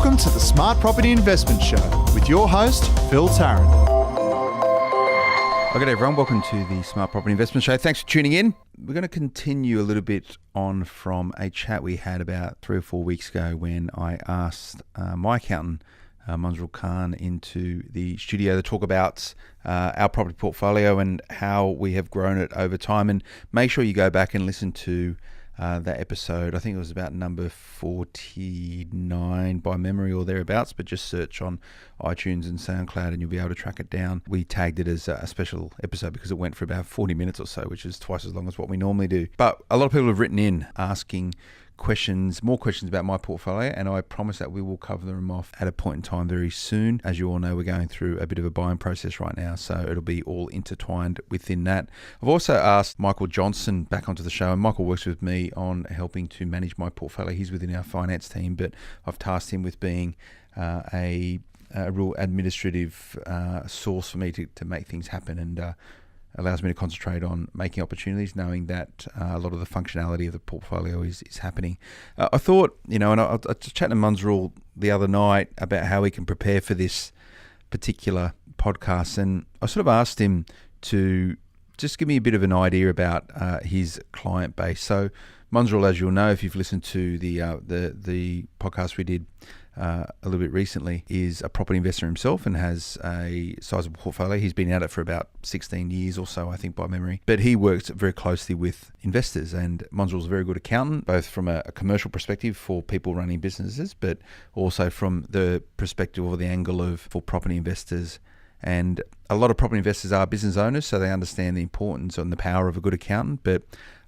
Welcome to the Smart Property Investment Show with your host, Phil Tarrant. Okay, everyone, welcome to the Smart Property Investment Show. Thanks for tuning in. We're going to continue a little bit on from a chat we had about 3 or 4 weeks ago when I asked my accountant, Munzrul Khan, into the studio to talk about our property portfolio and how we have grown it over time. And make sure you go back and listen to that episode. I think it was about number 49 by memory or thereabouts, but just search on iTunes and SoundCloud and you'll be able to track it down. We tagged it as a special episode because it went for about 40 minutes or so, which is twice as long as what we normally do. But a lot of people have written in asking more questions about my portfolio, and I promise that we will cover them off at a point in time very soon. As you all know, we're going through a bit of a buying process right now, so it'll be all intertwined within that. I've also asked Michael Johnson back onto the show, and Michael works with me on helping to manage my portfolio. He's within our finance team, but I've tasked him with being a real administrative source for me to make things happen, and allows me to concentrate on making opportunities, knowing that a lot of the functionality of the portfolio is happening. I thought, and I was chatting to Munzrul the other night about how we can prepare for this particular podcast, and I sort of asked him to just give me a bit of an idea about his client base. So Munzrul, as you'll know, if you've listened to the podcast we did a little bit recently, is a property investor himself and has a sizable portfolio. He's been at it for about 16 years or so, I think, by memory. But he works very closely with investors, and Munzrul's a very good accountant, both from a commercial perspective for people running businesses, but also from the perspective or the angle of for property investors. And a lot of property investors are business owners, so they understand the importance and the power of a good accountant, but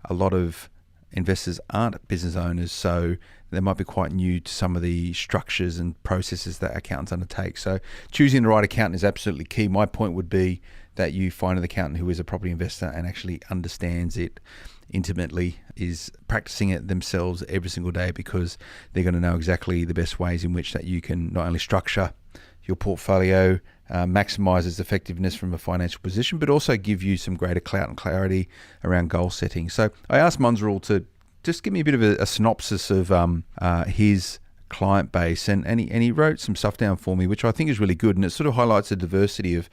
a lot of investors aren't business owners, so they might be quite new to some of the structures and processes that accountants undertake. So choosing the right accountant is absolutely key. My point would be that you find an accountant who is a property investor and actually understands it intimately, is practicing it themselves every single day, because they're going to know exactly the best ways in which that you can not only structure your portfolio, maximize its effectiveness from a financial position, but also give you some greater clout and clarity around goal setting. So I asked Munzrul to just give me a bit of a synopsis of his client base, and he wrote some stuff down for me, which I think is really good, and it sort of highlights the diversity of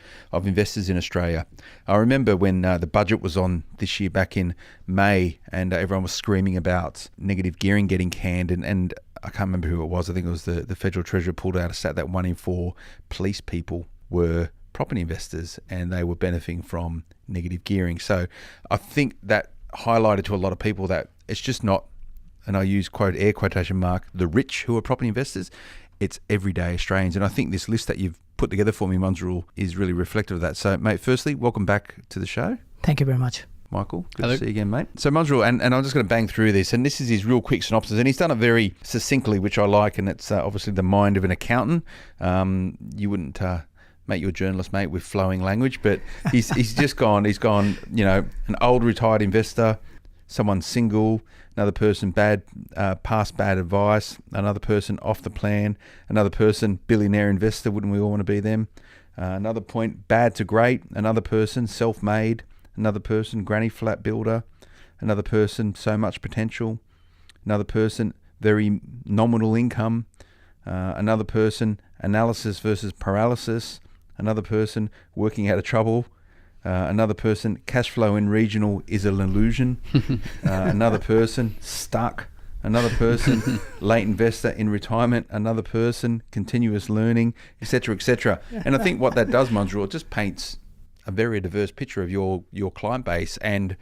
investors in Australia. I remember when the budget was on this year back in May, and everyone was screaming about negative gearing getting canned, and I can't remember who it was. I think it was the Federal Treasurer pulled out a stat that 1 in 4 police people were property investors, and they were benefiting from negative gearing. So I think that highlighted to a lot of people that it's just not, and I use air quotation mark, the rich who are property investors. It's everyday Australians. And I think this list that you've put together for me, Munzrul, is really reflective of that. So, mate, firstly, welcome back to the show. Thank you very much. Michael, good to see you again, mate. So Munzrul, and I'm just going to bang through this, and this is his real quick synopsis, and he's done it very succinctly, which I like, and it's obviously the mind of an accountant. You wouldn't make you a journalist, mate, with flowing language, but he's gone, an old retired investor, someone single, another person past bad advice, another person off the plan, another person billionaire investor, wouldn't we all want to be them? Another point, bad to great, another person self-made, another person granny flat builder, another person so much potential, another person very nominal income, another person analysis versus paralysis, another person working out of trouble, another person cash flow in regional is an illusion, another person stuck, another person late investor in retirement, another person continuous learning, etc., etc. And I think what that does, Munzrul, it just paints a very diverse picture of your client base and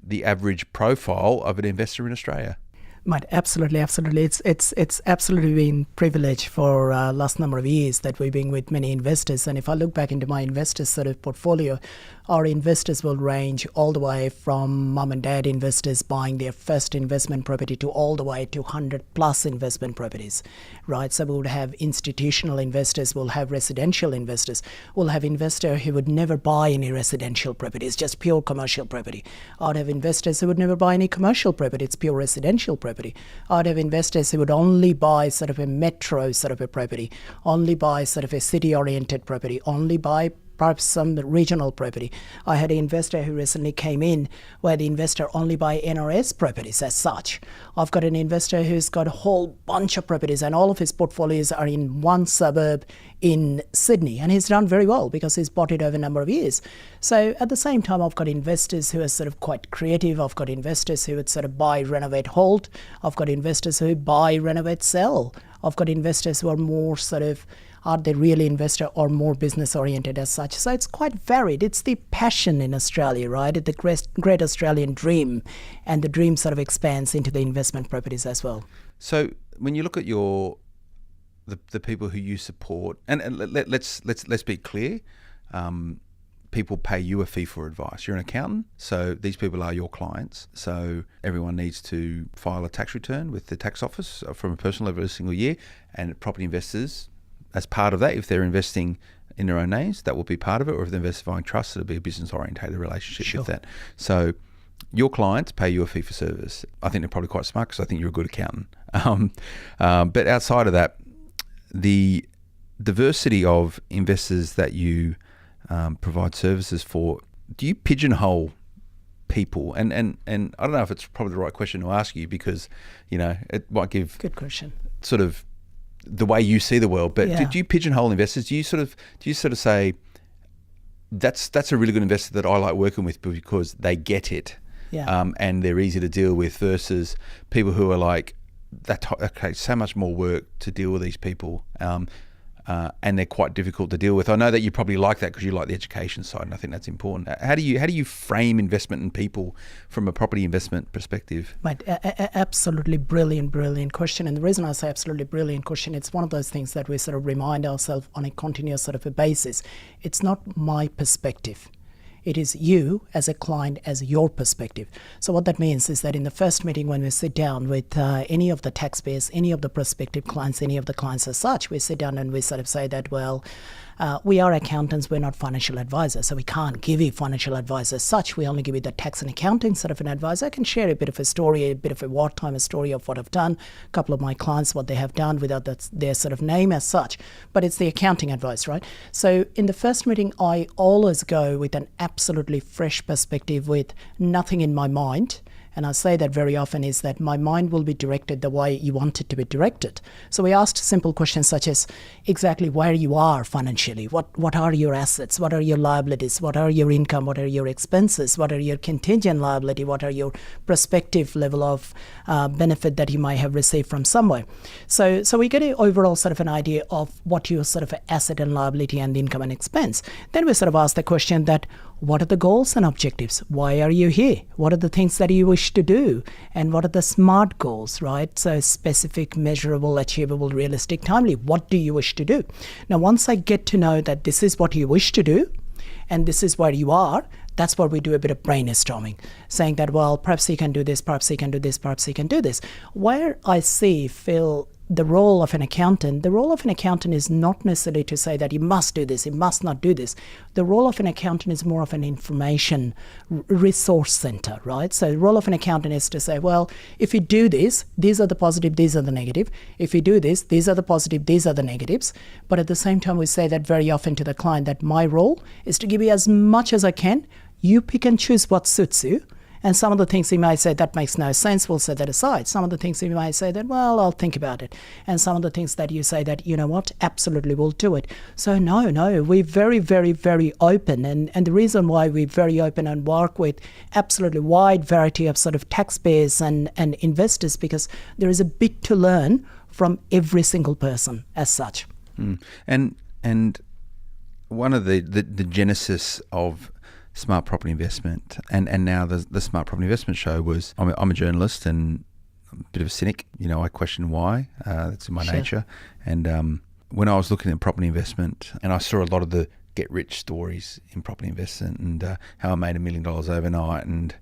the average profile of an investor in Australia. Mate, absolutely. It's absolutely been privilege for last number of years that we've been with many investors. And if I look back into my investors sort of portfolio, our investors will range all the way from mum and dad investors buying their first investment property to all the way to 100 plus investment properties, right? So we would have institutional investors, we'll have residential investors, we'll have investor who would never buy any residential property, it's just pure commercial property. I'd have investors who would never buy any commercial property, it's pure residential property. I'd have investors who would only buy sort of a metro sort of a property, only buy sort of a city-oriented property, only buy perhaps some regional property. I had an investor who recently came in where the investor only buy NRS properties as such. I've got an investor who's got a whole bunch of properties and all of his portfolios are in one suburb in Sydney, and he's done very well because he's bought it over a number of years. So at the same time, I've got investors who are sort of quite creative. I've got investors who would sort of buy, renovate, hold. I've got investors who buy, renovate, sell. I've got investors who are more sort of, are they really investor or more business oriented as such? So it's quite varied. It's the passion in Australia, right? The great Australian dream, and the dream sort of expands into the investment properties as well. So when you look at the people who you support, and let's be clear, people pay you a fee for advice. You're an accountant, so these people are your clients. So everyone needs to file a tax return with the tax office from a personal level every single year, and property investors, as part of that, if they're investing in their own names, that will be part of it, or if they're investing via trusts, it'll be a business-orientated relationship with that. So your clients pay you a fee for service. I think they're probably quite smart because I think you're a good accountant. But outside of that, the diversity of investors that you provide services for, do you pigeonhole people? And I don't know if it's probably the right question to ask you, because it might give good question, sort of the way you see the world. But do you pigeonhole investors? Do you sort of say that's a really good investor that I like working with because they get it, and they're easy to deal with, versus people who are like, okay, so much more work to deal with these people, and they're quite difficult to deal with. I know that you probably like that because you like the education side, and I think that's important. How do you frame investment in people from a property investment perspective? Right, absolutely brilliant question. And the reason I say absolutely brilliant question, it's one of those things that we sort of remind ourselves on a continuous sort of a basis. It's not my perspective. It is you as a client, as your perspective. So what that means is that in the first meeting, when we sit down with any of the taxpayers, any of the prospective clients, any of the clients as such, we sit down and we sort of say that, well, we are accountants, we're not financial advisors, so we can't give you financial advice as such. We only give you the tax and accounting sort of an advisor. I can share a bit of a story, a bit of a wartime, a story of what I've done, a couple of my clients, what they have done without their sort of name as such. But it's the accounting advice, right? So in the first meeting, I always go with an absolutely fresh perspective with nothing in my mind. And I say that very often, is that my mind will be directed the way you want it to be directed. So we asked simple questions such as exactly where you are financially, what are your assets, what are your liabilities, what are your income, what are your expenses, what are your contingent liability, what are your prospective level of benefit that you might have received from somewhere. So we get an overall sort of an idea of what your sort of asset and liability and income and expense. Then we sort of ask the question that, what are the goals and objectives? Why are you here? What are the things that you wish to do? And what are the SMART goals, right? So specific, measurable, achievable, realistic, timely. What do you wish to do? Now, once I get to know that this is what you wish to do, and this is where you are, that's where we do a bit of brainstorming, saying that, well, perhaps you can do this, perhaps you can do this, perhaps you can do this. Where I feel the role of an accountant is not necessarily to say that you must do this, you must not do this. The role of an accountant is more of an information resource center, right? So the role of an accountant is to say, well, if you do this, these are the positive, these are the negative. If you do this, these are the positive, these are the negatives. But at the same time, we say that very often to the client, that my role is to give you as much as I can. You pick and choose what suits you. And some of the things he might say, that makes no sense, we'll set that aside. Some of the things he might say that, well, I'll think about it. And some of the things that you say that, you know what, absolutely we'll do it. So no, we're very, very, very open. And the reason why we're very open and work with absolutely wide variety of sort of taxpayers and investors, because there is a bit to learn from every single person as such. And one of the genesis of Smart Property Investment and now the Smart Property Investment Show was, I'm a journalist and a bit of a cynic. I question why. That's in my nature. And when I was looking at property investment, and I saw a lot of the get rich stories in property investment, and how I made $1 million overnight, and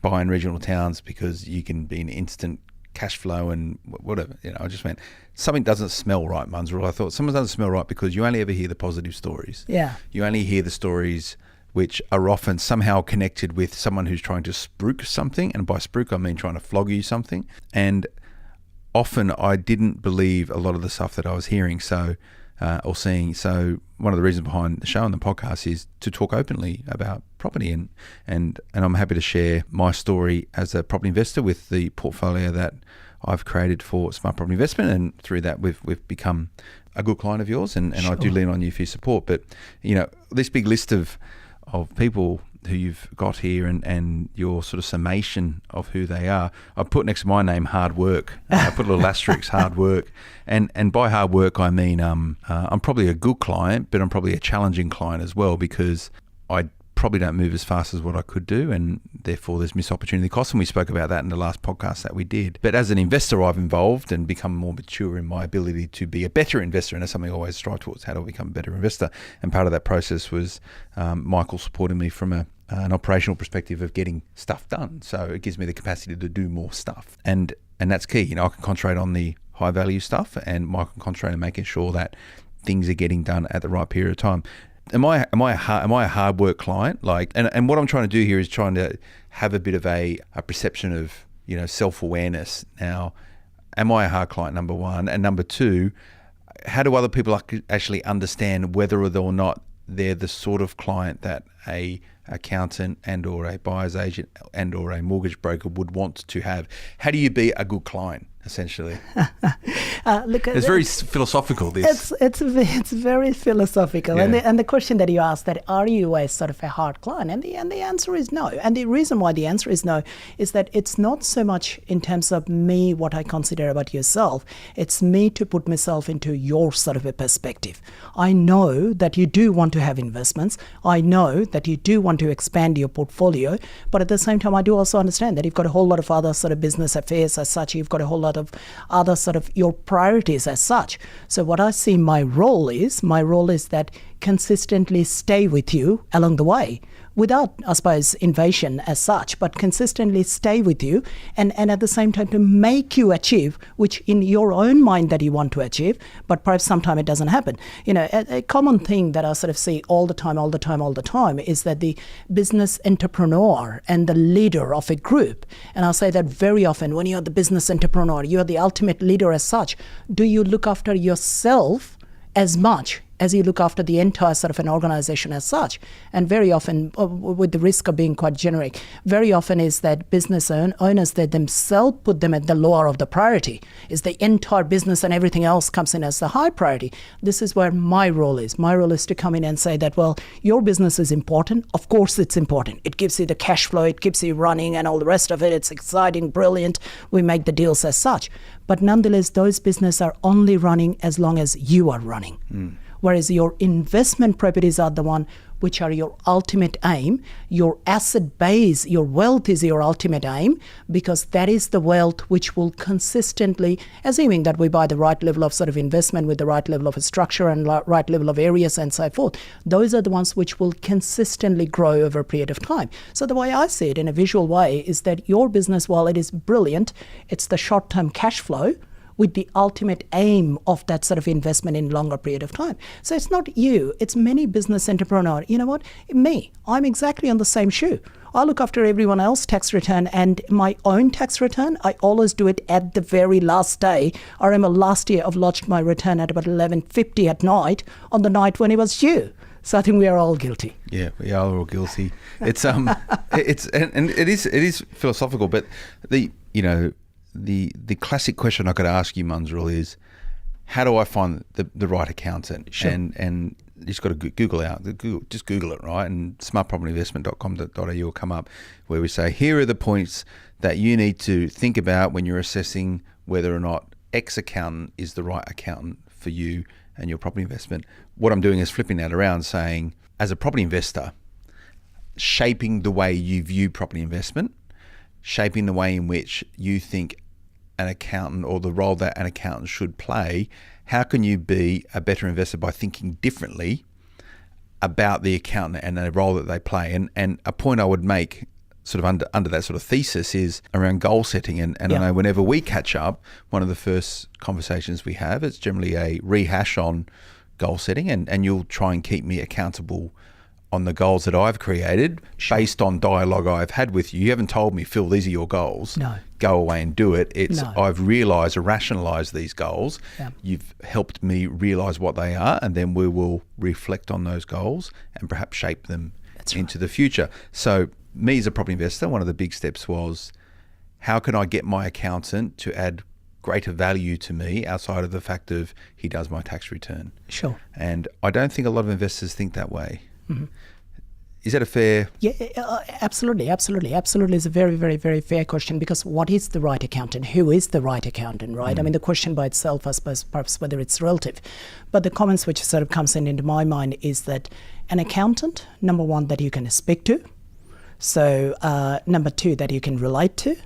buying regional towns because you can be an instant cash flow and whatever. I just went, something doesn't smell right, Munzrul. I thought something doesn't smell right because you only ever hear the positive stories. Yeah. You only hear the stories which are often somehow connected with someone who's trying to spruik something. And by spruik, I mean trying to flog you something. And often I didn't believe a lot of the stuff that I was hearing. So or seeing. So one of the reasons behind the show and the podcast is to talk openly about property, and I'm happy to share my story as a property investor with the portfolio that I've created for Smart Property Investment, and through that we've become a good client of yours, and Sure. I do lean on you for your support. But this big list of people who you've got here, and your sort of summation of who they are, I put next to my name hard work. I put a little asterisk, hard work, and by hard work I mean I'm probably a good client, but I'm probably a challenging client as well, because I probably don't move as fast as what I could do, and therefore there's missed opportunity costs, and we spoke about that in the last podcast that we did. But as an investor, I've evolved and become more mature in my ability to be a better investor, and that's something I always strive towards. How do I become a better investor? And part of that process was Michael supporting me from an operational perspective of getting stuff done. So it gives me the capacity to do more stuff, and that's key. I can concentrate on the high value stuff, and Michael can concentrate on making sure that things are getting done at the right period of time. Am I a hard work client? And what I'm trying to do here is trying to have a bit of a perception of self-awareness. Now, am I a hard client, number one? And number two, how do other people actually understand whether or not they're the sort of client that a accountant and or a buyer's agent and or a mortgage broker would want to have? How do you be a good client, essentially? Look, it's very philosophical, this. It's very philosophical. Yeah. And the question that you asked, that are you a sort of a hard client? And the answer is no. And the reason why the answer is no is that it's not so much in terms of me, what I consider about yourself. It's me to put myself into your sort of a perspective. I know that you do want to have investments. I know that you do want to expand your portfolio. But at the same time, I do also understand that you've got a whole lot of other sort of business affairs as such. You've got a whole lot of other sort of your priorities as such. So what I see my role is that consistently stay with you along the way, without, I suppose, invasion as such, but consistently stay with you, and at the same time to make you achieve, which in your own mind that you want to achieve, but perhaps sometime it doesn't happen. A common thing that I sort of see all the time is that the business entrepreneur and the leader of a group, and I'll say that very often, when you're the business entrepreneur, you're the ultimate leader as such. Do you look after yourself as much as you look after the entire sort of an organization as such? And very often, with the risk of being quite generic, very often is that business owners, they themselves put them at the lower of the priority. Is the entire business and everything else comes in as the high priority. This is where my role is. My role is to come in and say that, well, your business is important. Of course it's important. It gives you the cash flow, it keeps you running and all the rest of it. It's exciting, brilliant. We make the deals as such. But nonetheless, those businesses are only running as long as you are running. Whereas your investment properties are the one which are your ultimate aim. Your asset base, your wealth is your ultimate aim, because that is the wealth which will consistently, assuming that we buy the right level of sort of investment with the right level of a structure and right level of areas and so forth, those are the ones which will consistently grow over a period of time. So the way I see it in a visual way is that your business, while it is brilliant, it's the short-term cash flow with the ultimate aim of that sort of investment in longer period of time. So it's not you, it's many business entrepreneurs. You know what? Me, I'm exactly on the same shoe. I look after everyone else's tax return, and my own tax return, I always do it at the very last day. I remember last year I've lodged my return at about 11:50 at night, on the night when it was due. So I think we are all guilty. Yeah, we are all guilty. It's it is philosophical, but the classic question I could ask you, Munzrul, is how do I find the right accountant? Sure. And you just got to Google it, right? And smartpropertyinvestment.com.au will come up, where we say, here are the points that you need to think about when you're assessing whether or not X accountant is the right accountant for you and your property investment. What I'm doing is flipping that around, saying, as a property investor, shaping the way you view property investment, shaping the way in which you think an accountant, or the role that an accountant should play. How can you be a better investor by thinking differently about the accountant and the role that they play? And a point I would make sort of under that sort of thesis is around goal setting. And I know whenever we catch up, one of the first conversations we have, it's generally a rehash on goal setting, and you'll try and keep me accountable on the goals that I've created based on dialogue I've had with you. You haven't told me, Phil, these are your goals. No. go away and do it. It's No. I've realised or rationalised these goals. Yeah. You've helped me realise what they are, and then we will reflect on those goals and perhaps shape them into the future. So me as a property investor, one of the big steps was, how can I get my accountant to add greater value to me outside of the fact of he does my tax return? Sure. And I don't think a lot of investors think that way. Is that a fair... Yeah, absolutely. It's a very, very, very fair question, because what is the right accountant? Who is the right accountant, right? I mean, the question by itself, I suppose, perhaps whether it's relative. But the comments which sort of comes into my mind is that an accountant, number one, that you can speak to. So number two, that you can relate to.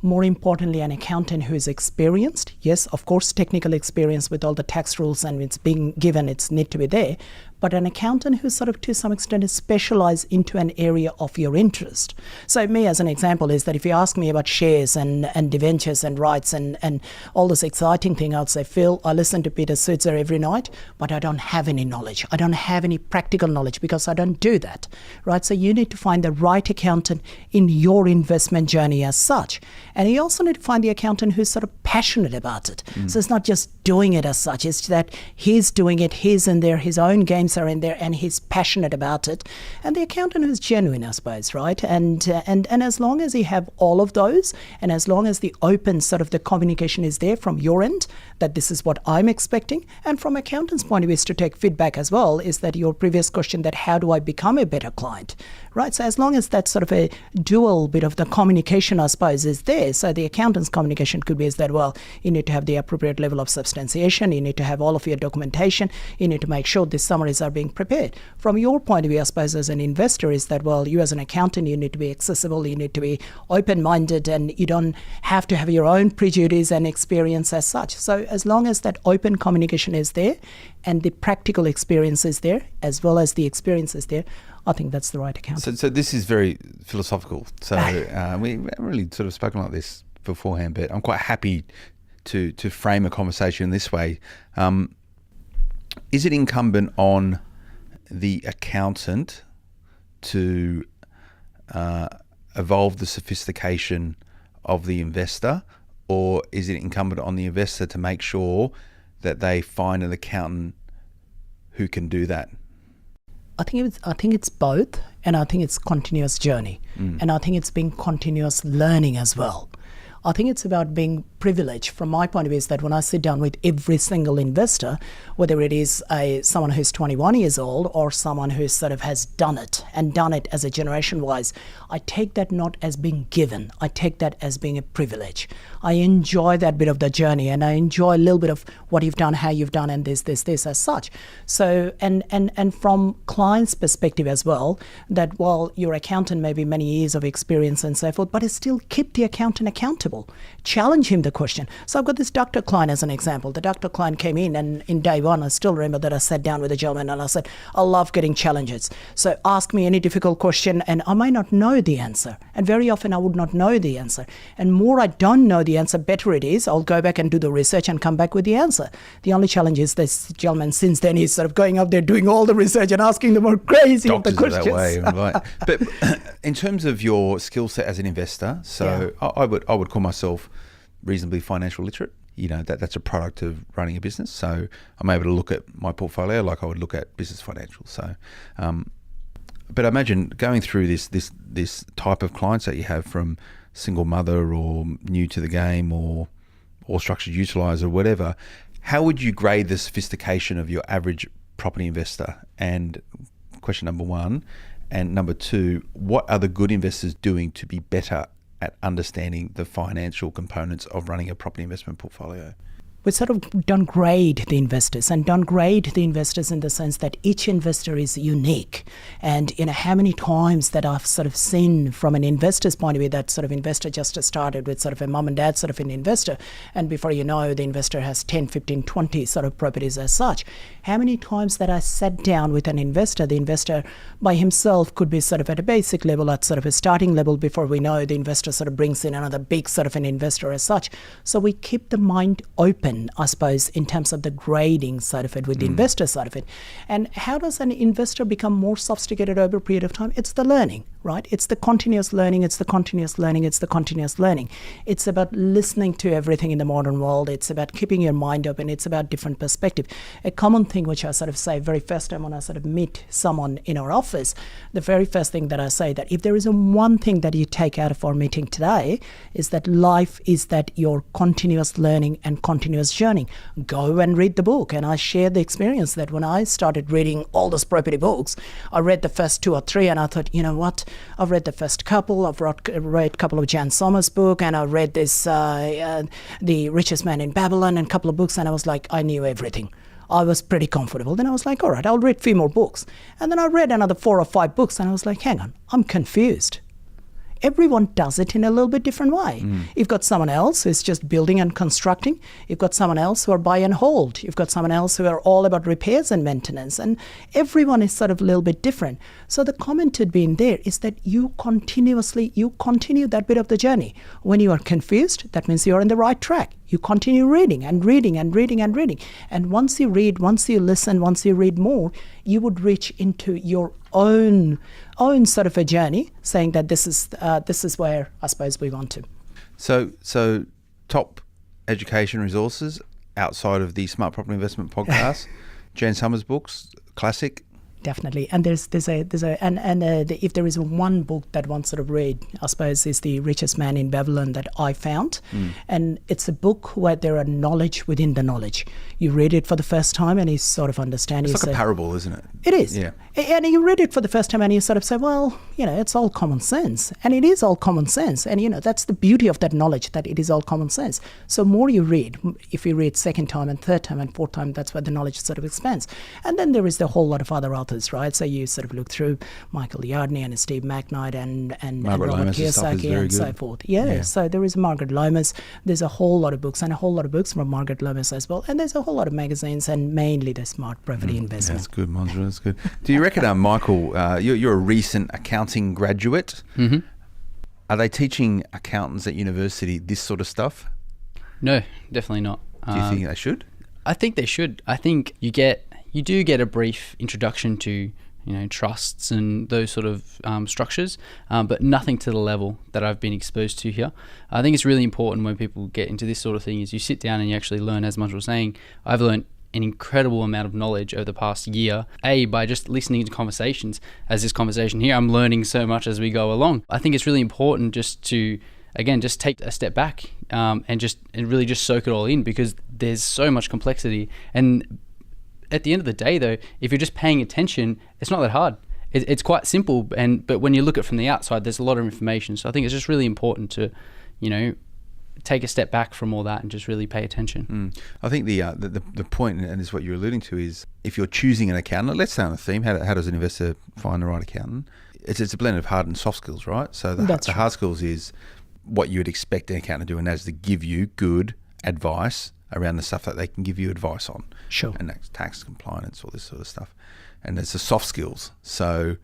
More importantly, an accountant who is experienced. Yes, of course, technical experience with all the tax rules and it's being given, it's need to be there. But an accountant who sort of to some extent is specialized into an area of your interest. So me as an example is that if you ask me about shares and debentures and rights and all this exciting thing, I'd say, Phil, I listen to Peter Sutzer every night, but I don't have any knowledge. I don't have any practical knowledge because I don't do that, right? So you need to find the right accountant in your investment journey as such. And you also need to find the accountant who's sort of passionate about it. So it's not just doing it as such, it's that he's doing it, he's in there, his own games are in there, and he's passionate about it. And the accountant who's genuine, I suppose, right? And as long as you have all of those, and as long as the open sort of the communication is there from your end, that this is what I'm expecting, and from accountant's point of view is to take feedback as well, is that your previous question that how do I become a better client, right? So as long as that sort of a dual bit of the communication, I suppose, is there. So the accountant's communication could be is that, well, you need to have the appropriate level of substantiation, you need to have all of your documentation, you need to make sure the summaries are being prepared. From your point of view, I suppose, as an investor, is that, well, you as an accountant, you need to be accessible, you need to be open-minded, and you don't have to have your own prejudice and experience as such. So as long as that open communication is there and the practical experience is there, as well as the experience is there, I think that's the right accountant. So this is very philosophical. So we haven't really sort of spoken like this beforehand, but I'm quite happy to frame a conversation this way. Is it incumbent on the accountant to evolve the sophistication of the investor, or is it incumbent on the investor to make sure that they find an accountant who can do that? I think it's both, and I think it's continuous journey, and I think it's being continuous learning as well. I think it's about being privileged. From my point of view, is that when I sit down with every single investor, whether it is someone who's 21 years old or someone who sort of has done it as a generation-wise, I take that not as being given. I take that as being a privilege. I enjoy that bit of the journey, and I enjoy a little bit of what you've done, how you've done, and this as such. So, and from clients' perspective as well, that while your accountant may be many years of experience and so forth, but it still keep the accountant accountable. Challenge him the question. So I've got this doctor client as an example. The doctor client came in, and in day one, I still remember that I sat down with the gentleman and I said, I love getting challenges. So ask me any difficult question, and I might not know the answer. And very often I would not know the answer. And more I don't know the answer, better it is. I'll go back and do the research and come back with the answer. The only challenge is this gentleman since then is sort of going out there doing all the research and asking the more crazy Doctors of the questions. Are that way, right? But in terms of your skill set as an investor, so yeah. I would call myself reasonably financial literate. You know, that's a product of running a business. So I'm able to look at my portfolio like I would look at business financial. So, but I imagine going through this type of clients that you have, from single mother or new to the game or structured utilizer or whatever, how would you grade the sophistication of your average property investor? And question number one. And number two, what are the good investors doing to be better at understanding the financial components of running a property investment portfolio? We sort of downgrade the investors in the sense that each investor is unique. And, you know, how many times that I've sort of seen from an investor's point of view, that sort of investor just started with sort of a mom and dad sort of an investor. And before you know, the investor has 10, 15, 20 sort of properties as such. How many times that I sat down with an investor, the investor by himself could be sort of at a basic level, at sort of a starting level, before we know the investor sort of brings in another big sort of an investor as such. So we keep the mind open. open, I suppose, in terms of the grading side of it with the investor side of it. And how does an investor become more sophisticated over a period of time? It's the learning, right? It's the continuous learning. It's the continuous learning. It's the continuous learning. It's about listening to everything in the modern world. It's about keeping your mind open. It's about different perspective. A common thing which I sort of say very first time when I sort of meet someone in our office, the very first thing that I say that if there is one thing that you take out of our meeting today is that life is that your continuous learning and continuous journey. Go and read the book. And I share the experience that when I started reading all those property books, I read the first 2 or 3 and I thought, you know what, I've read the first couple, I've read a couple of Jan Sommer's book, and I read this, The Richest Man in Babylon, and a couple of books, and I was like, I knew everything. I was pretty comfortable. Then I was like, all right, I'll read 3 more books. And then I read another 4 or 5 books, and I was like, hang on, I'm confused. Everyone does it in a little bit different way. You've got someone else who's just building and constructing. You've got someone else who are buy and hold. You've got someone else who are all about repairs and maintenance. And everyone is sort of a little bit different. So the comment had been there is that you continue that bit of the journey. When you are confused, that means you're on the right track. You continue reading and reading and reading and reading. And once you read, once you listen, once you read more, you would reach into your own sort of a journey, saying that this is where I suppose we want to. So top education resources outside of the Smart Property Investment podcast, Jan Sommer's books, classic. Definitely, and if there is one book that one sort of read, I suppose, is The Richest Man in Babylon that I found, and it's a book where there are knowledge within the knowledge. You read it for the first time and you sort of understand. It's like a parable, isn't it? It is. Yeah. And you read it for the first time and you sort of say, well, it's all common sense, and it is all common sense, and that's the beauty of that knowledge, that it is all common sense. So more you read, if you read second time and third time and fourth time, that's where the knowledge sort of expands. And then there is the whole lot of other authors, right? So you sort of look through Michael Yardney and Steve McKnight and Margaret Robert Lomas' stuff is Kiyosaki very and so good. forth. Yeah, so there is Margaret Lomas. There's a whole lot of books, and a whole lot of books from Margaret Lomas as well. And there's a whole lot of magazines, and mainly the Smart Property Investment. That's good, Monzo. That's good. Do you reckon, Michael, you're a recent accounting graduate? Mm-hmm. Are they teaching accountants at university this sort of stuff? No, definitely not. Do you think they should? I think they should. I think you do get a brief introduction to trusts and those sort of structures, but nothing to the level that I've been exposed to here. I think it's really important when people get into this sort of thing is you sit down and you actually learn, as Manjul was saying. I've learned an incredible amount of knowledge over the past year, by just listening to conversations. As this conversation here, I'm learning so much as we go along. I think it's really important just to, again, just take a step back and really just soak it all in, because there's so much complexity. And at the end of the day, though, if you're just paying attention, it's not that hard. It's quite simple. But when you look at it from the outside, there's a lot of information. So I think it's just really important to, take a step back from all that and just really pay attention. I think the point, and this is what you're alluding to, is if you're choosing an accountant, let's stay on the theme, how does an investor find the right accountant? It's a blend of hard and soft skills, right? So the hard skills is what you would expect an accountant to do, and that's to give you good advice around the stuff that they can give you advice on. Sure. And that's tax compliance, all this sort of stuff. And it's the soft skills. So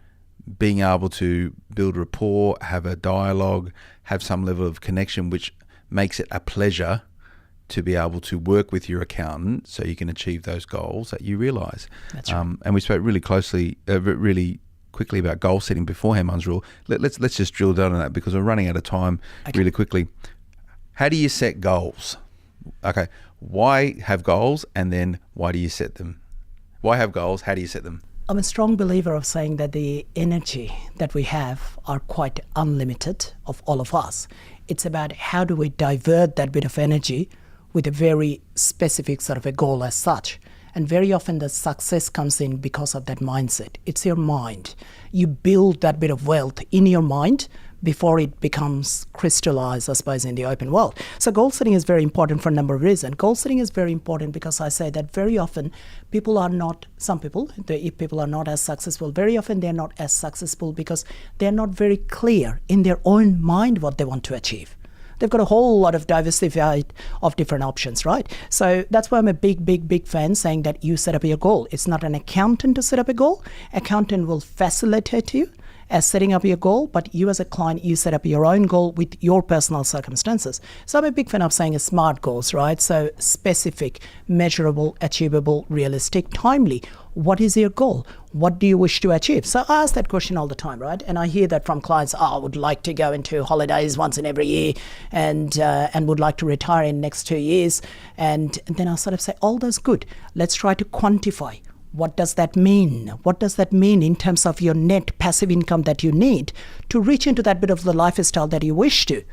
being able to build rapport, have a dialogue, have some level of connection, which makes it a pleasure to be able to work with your accountant so you can achieve those goals that you realise. That's right. And we spoke really quickly about goal setting beforehand, Manjul. Let's just drill down on that, because we're running out of time really quickly. How do you set goals? Okay, why have goals, and then why do you set them? Why have goals? How do you set them? I'm a strong believer of saying that the energy that we have are quite unlimited, of all of us. It's about how do we divert that bit of energy with a very specific sort of a goal as such. And very often the success comes in because of that mindset. It's your mind. You build that bit of wealth in your mind before it becomes crystallized, I suppose, in the open world. So goal setting is very important for a number of reasons. Goal setting is very important because I say that very often if people are not as successful, very often they're not as successful because they're not very clear in their own mind what they want to achieve. They've got a whole lot of diversity of different options, right? So that's why I'm a big fan saying that you set up your goal. It's not an accountant to set up a goal. Accountant will facilitate you. as setting up your goal, but you as a client, you set up your own goal with your personal circumstances. So I'm a big fan of saying SMART goals, right? So specific, measurable, achievable, realistic, timely. What is your goal? What do you wish to achieve? So I ask that question all the time, right? And I hear that from clients, I would like to go into holidays once in every year and would like to retire in next 2 years. And then I sort of say, all those good. Let's try to quantify. What does that mean? What does that mean in terms of your net passive income that you need to reach into that bit of the lifestyle that you wish to?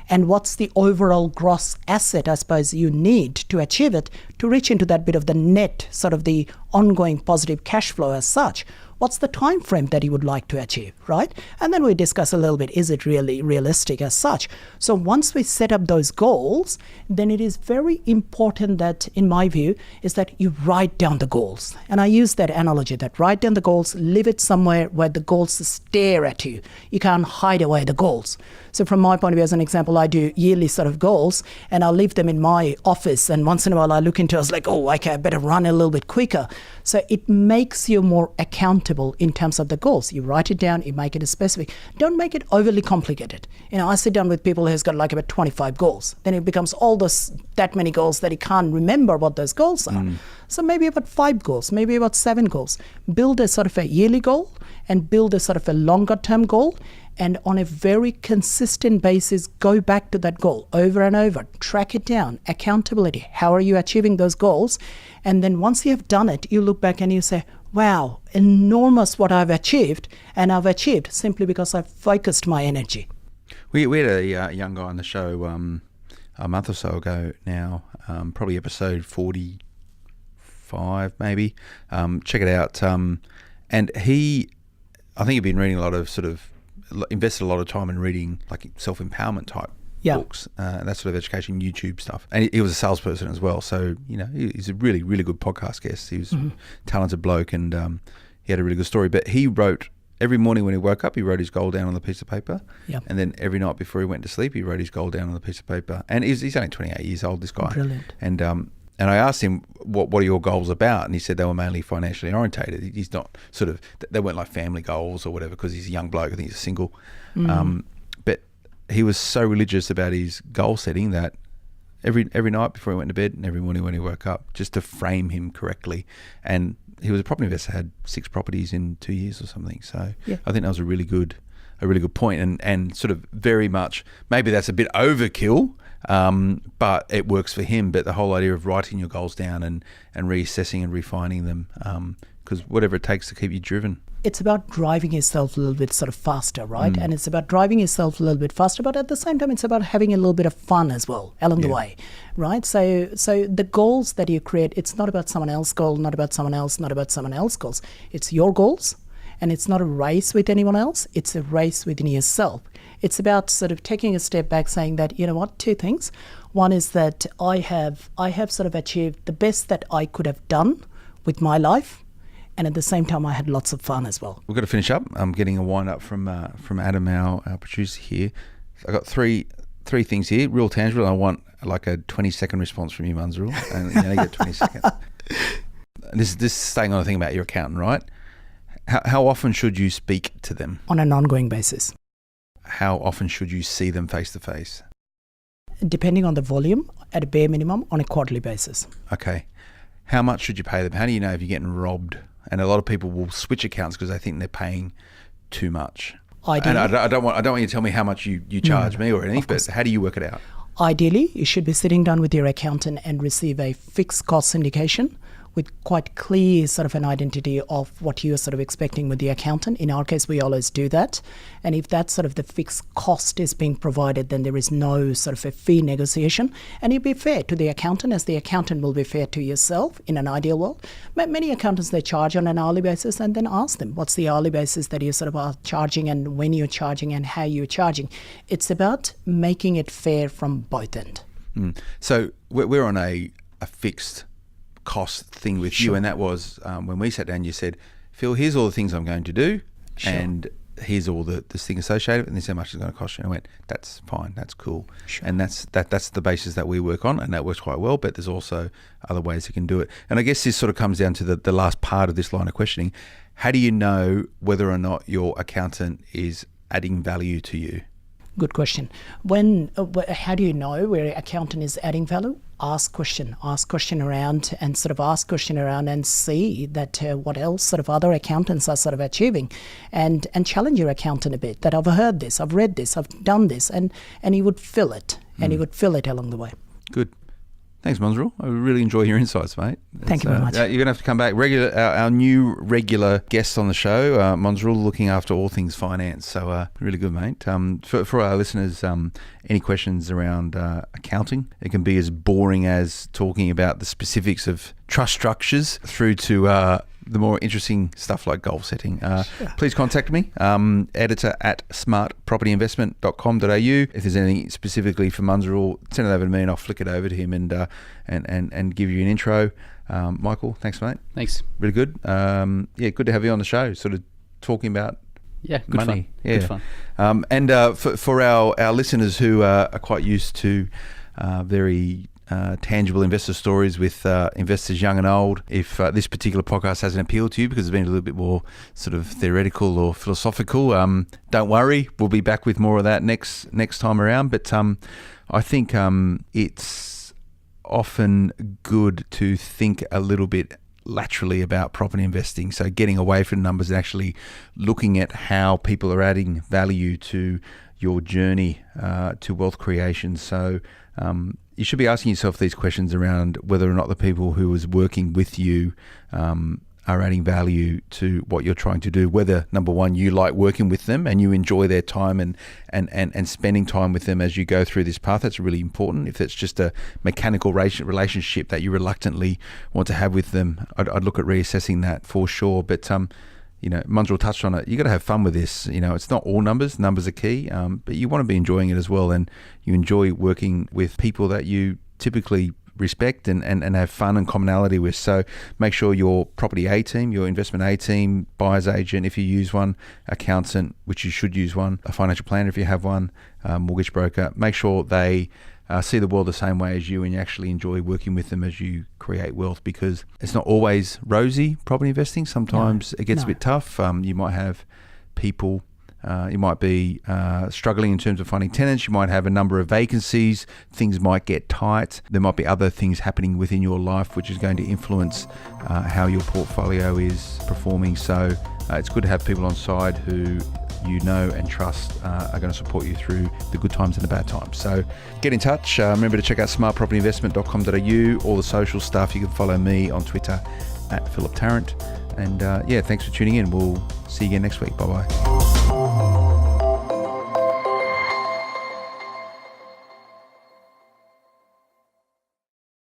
And what's the overall gross asset, I suppose, you need to achieve it to reach into that bit of the net, sort of the ongoing positive cash flow as such? What's the time frame that you would like to achieve, right? And then we discuss a little bit, is it really realistic as such? So once we set up those goals, then it is very important that, in my view, is that you write down the goals. And I use that analogy, that write down the goals, leave it somewhere where the goals stare at you. You can't hide away the goals. So from my point of view, as an example, I do yearly sort of goals, and I'll leave them in my office. And once in a while I look into it, I was like, oh, okay, I better run a little bit quicker. So it makes you more accountable in terms of the goals. You write it down, you make it specific. Don't make it overly complicated. You know, I sit down with people who's got like about 25 goals. Then it becomes all that many goals that you can't remember what those goals are. So maybe about 5 goals, maybe about 7 goals. Build a sort of a yearly goal and build a sort of a longer term goal. And on a very consistent basis, go back to that goal over and over. Track it down. Accountability. How are you achieving those goals? And then once you have done it, you look back and you say, wow, enormous what I've achieved. And I've achieved simply because I've focused my energy. We had a young guy on the show a month or so ago now, probably episode 45 maybe. Check it out. And I think he'd been reading a lot of invested a lot of time in reading like self-empowerment type books, that sort of education, YouTube stuff. And he was a salesperson as well. So, you know, he's a really, really good podcast guest. He was a talented bloke, and he had a really good story. But he wrote, every morning when he woke up, he wrote his goal down on a piece of paper. Yep. And then every night before he went to sleep, he wrote his goal down on a piece of paper. And he's only 28 years old, this guy. Brilliant. And I asked him, what are your goals about? And he said they were mainly financially orientated. He's not they weren't like family goals or whatever, because he's a young bloke. I think he's single. But he was so religious about his goal setting that every night before he went to bed and every morning when he woke up, just to frame him correctly. And he was a property investor, had 6 properties in 2 years or something. So I think that was a really good point, and sort of very much, maybe that's a bit overkill, but it works for him. But the whole idea of writing your goals down and reassessing and refining them, because whatever it takes to keep you driven. It's about driving yourself a little bit sort of faster, right? And it's about driving yourself a little bit faster, but at the same time, it's about having a little bit of fun as well along the way, right? So the goals that you create, it's not about someone else's goal, not about someone else, not about someone else's goals. It's your goals, and it's not a race with anyone else. It's a race within yourself. It's about sort of taking a step back, saying that, you know what, 2 things. One is that I have sort of achieved the best that I could have done with my life. And at the same time, I had lots of fun as well. We've got to finish up. I'm getting a wind up from Adam, our producer here. I got three things here, real tangible. I want like a 20-second response from you, Manzarul, and you only get 20 seconds. This is staying on the thing about your accountant, right? How often should you speak to them? On an ongoing basis. How often should you see them face to face? Depending on the volume, at a bare minimum, on a quarterly basis. Okay. How much should you pay them? How do you know if you're getting robbed? And a lot of people will switch accounts because they think they're paying too much. Ideally, and I don't want you to tell me how much you charge me or anything, but how do you work it out? Ideally, you should be sitting down with your accountant and receive a fixed cost indication with quite clear sort of an identity of what you're sort of expecting with the accountant. In our case, we always do that. And if that sort of the fixed cost is being provided, then there is no sort of a fee negotiation. And you'll be fair to the accountant, as the accountant will be fair to yourself in an ideal world. But many accountants, they charge on an hourly basis, and then ask them, what's the hourly basis that you sort of are charging, and when you're charging and how you're charging. It's about making it fair from both ends. So we're on a fixed cost thing with you, and that was when we sat down, you said, Phil, here's all the things I'm going to do, and here's all this thing associated, and this is how much it's going to cost you. And I went, that's fine, that's cool. Sure. And that's the basis that we work on, and that works quite well, but there's also other ways you can do it. And I guess this sort of comes down to the last part of this line of questioning. How do you know whether or not your accountant is adding value to you? Good question. How do you know where an accountant is adding value? Ask question around and see that what else sort of other accountants are sort of achieving, and challenge your accountant a bit. That I've heard this, I've read this, I've done this, and he would fill it, along the way. Good. Thanks, Monzrul. I really enjoy your insights, mate. Thank you very much. You're going to have to come back. Our new regular guest on the show, Monzrul, looking after all things finance. So really good, mate. For our listeners, any questions around accounting, it can be as boring as talking about the specifics of trust structures through to the more interesting stuff like goal setting. Please contact me, editor@smartpropertyinvestment.com.au. If there's anything specifically for Monzrul, send it over to me and I'll flick it over to him and give you an intro. Michael, thanks, mate. Thanks. Really good. Good to have you on the show, sort of talking about good money. Fun. Good fun. And for our listeners who are quite used to very tangible investor stories with investors young and old, if this particular podcast hasn't appealed to you because it's been a little bit more sort of theoretical or philosophical, don't worry, we'll be back with more of that next time around. But I think it's often good to think a little bit laterally about property investing, so getting away from numbers and actually looking at how people are adding value to your journey to wealth creation. So you should be asking yourself these questions around whether or not the people who is working with you are adding value to what you're trying to do. Whether, number one, you like working with them and you enjoy their time and spending time with them as you go through this path. That's really important. If it's just a mechanical relationship that you reluctantly want to have with them, I'd look at reassessing that for sure. But Monzrul touched on it. You got to have fun with this. It's not all numbers. Numbers are key, but you want to be enjoying it as well, and you enjoy working with people that you typically respect and have fun and commonality with. So make sure your property A team, your investment A team, buyer's agent if you use one, accountant, which you should use one, a financial planner if you have one, mortgage broker, make sure they see the world the same way as you and you actually enjoy working with them as you create wealth, because it's not always rosy, property investing. Sometimes it gets a bit tough. You might have people, you might be struggling in terms of finding tenants. You might have a number of vacancies. Things might get tight. There might be other things happening within your life which is going to influence how your portfolio is performing. So it's good to have people on side who you know and trust are going to support you through the good times and the bad times. So get in touch. Remember to check out smartpropertyinvestment.com.au, all the social stuff. You can follow me on Twitter @PhilipTarrant. And thanks for tuning in. We'll see you again next week. Bye-bye.